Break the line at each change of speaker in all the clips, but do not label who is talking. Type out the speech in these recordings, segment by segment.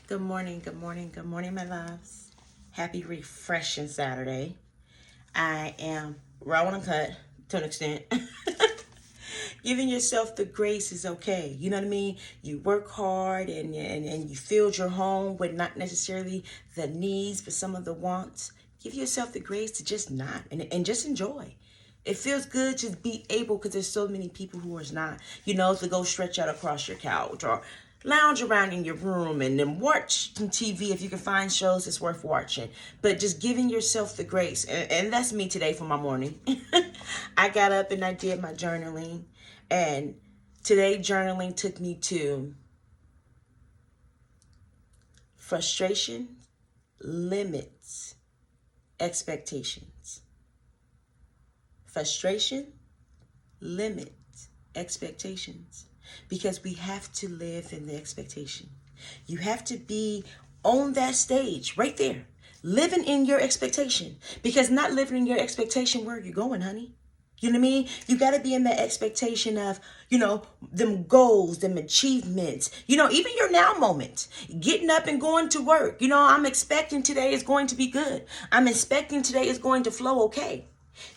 Good morning, good morning, good morning, my loves. Happy, refreshing Saturday. I am raw and cut to an extent. Giving yourself the grace is okay. You know what I mean? You work hard and you filled your home with not necessarily the needs, but some of the wants. Give yourself the grace to just not and just enjoy. It feels good to be able, because there's so many people who is not, to go stretch out across your couch or lounge around in your room and then watch some TV if you can find shows it's worth watching. But just giving yourself the grace. And that's me today for my morning. I got up and I did my journaling. And today journaling took me to frustration limits expectations. Frustration limits expectations, because we have to live in the expectation. You have to be on that stage right there, living in your expectation, because not living in your expectation, where are you going, honey? You know what I mean? You got to be in that expectation of, them goals, them achievements, even your now moment, getting up and going to work. I'm expecting today is going to be good. I'm expecting today is going to flow okay.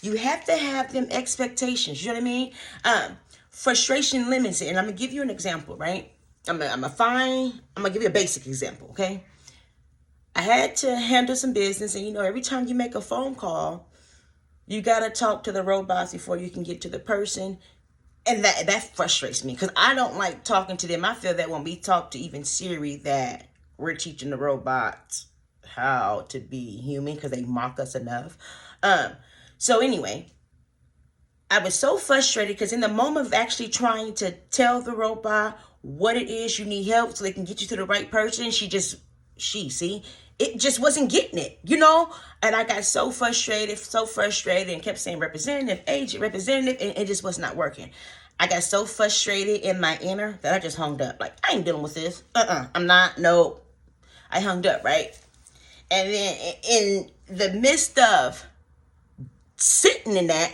You have to have them expectations. You know what I mean? Frustration limits it. And I'm going to give you an example, right? I'm going to give you a basic example, okay? I had to handle some business, and every time you make a phone call, you got to talk to the robots before you can get to the person. And that frustrates me, because I don't like talking to them. I feel that when we talk to even Siri, that we're teaching the robots how to be human, because they mock us enough. So anyway, I was so frustrated, because in the moment of actually trying to tell the robot what it is you need help so they can get you to the right person, it just wasn't getting it, And I got so frustrated, and kept saying representative, agent, representative, and it just was not working. I got so frustrated in my inner that I just hung up. Like, I ain't dealing with this. I'm not, no. I hung up, right? And then in the midst of sitting in that,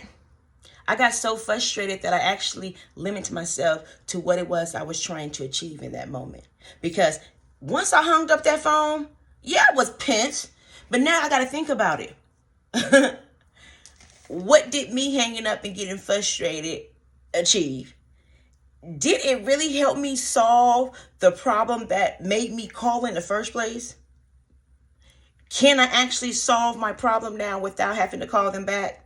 I got so frustrated that I actually limited myself to what it was I was trying to achieve in that moment. Because once I hung up that phone, I was pissed, but now I got to think about it. What did me hanging up and getting frustrated achieve? Did it really help me solve the problem that made me call in the first place? Can I actually solve my problem now without having to call them back?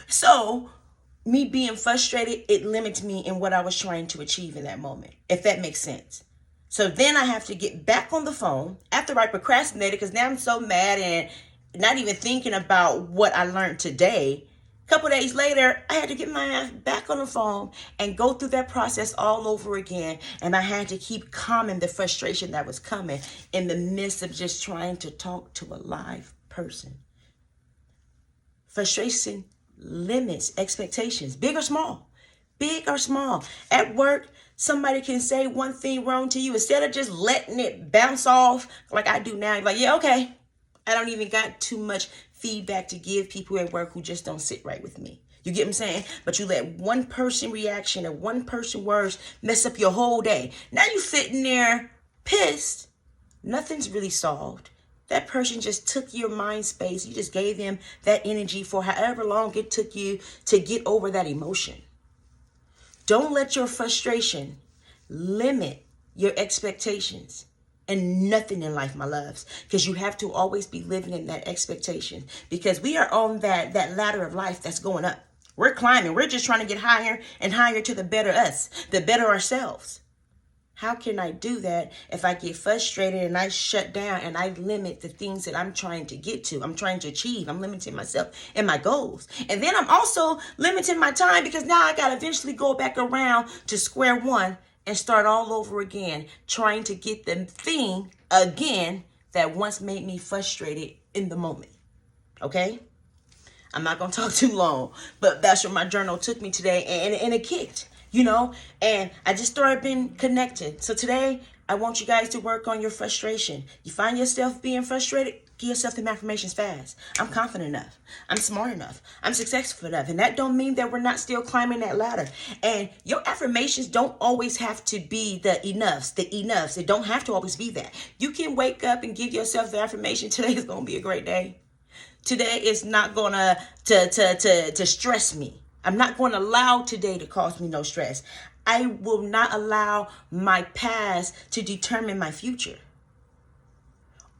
So, me being frustrated, it limits me in what I was trying to achieve in that moment, if that makes sense. So then I have to get back on the phone after I procrastinated, because now I'm so mad and not even thinking about what I learned today. A couple days later, I had to get my ass back on the phone and go through that process all over again. And I had to keep calming the frustration that was coming in the midst of just trying to talk to a live person. Frustration limits expectations, big or small. Big or small. At work, somebody can say one thing wrong to you. Instead of just letting it bounce off like I do now, you're like, yeah, okay. I don't even got too much feedback to give people at work who just don't sit right with me. You get what I'm saying? But you let one person reaction or one person words mess up your whole day. Now you sitting there pissed. Nothing's really solved. That person just took your mind space. You just gave them that energy for however long it took you to get over that emotion. Don't let your frustration limit your expectations. And nothing in life, my loves, because you have to always be living in that expectation, because we are on that ladder of life that's going up. We're climbing. We're just trying to get higher and higher to the better us, the better ourselves. How can I do that if I get frustrated and I shut down and I limit the things that I'm trying to get to, I'm trying to achieve? I'm limiting myself and my goals. And then I'm also limiting my time, because now I got to eventually go back around to square one and start all over again, trying to get the thing again that once made me frustrated in the moment. Okay? I'm not going to talk too long, but that's where my journal took me today, and it kicked. And I just started being connected. So today, I want you guys to work on your frustration. You find yourself being frustrated, Give yourself them affirmations fast. I'm confident enough. I'm smart enough. I'm successful enough. And that don't mean that we're not still climbing that ladder. And your affirmations don't always have to be the enoughs. It don't have to always be that. You can wake up and give yourself the affirmation, today is going to be a great day. Today is not going to stress me. I'm not going to allow today to cause me no stress. I will not allow my past to determine my future.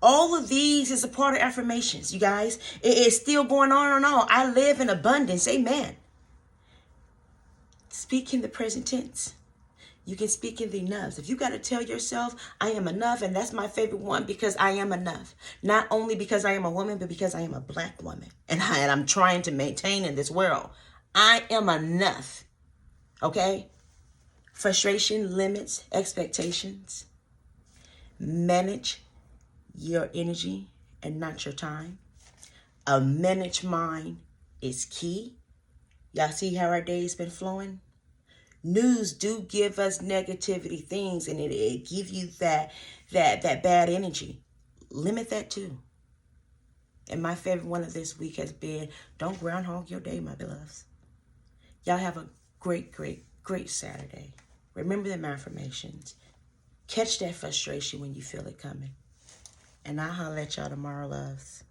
All of these is a part of affirmations, you guys. It is still going on and on. I live in abundance. Amen. Speak in the present tense. You can speak in the enoughs. If you got to tell yourself, I am enough, and that's my favorite one, because I am enough. Not only because I am a woman, but because I am a black woman. And I'm trying to maintain in this world. I am enough. Okay? Frustration limits expectations. Manage your energy and not your time. A managed mind is key. Y'all see how our day's been flowing? News do give us negativity things, and it give you that bad energy. Limit that too. And my favorite one of this week has been, don't groundhog your day, my beloveds. Y'all have a great, great, great Saturday. Remember them affirmations. Catch that frustration when you feel it coming. And I'll holler at y'all tomorrow, loves.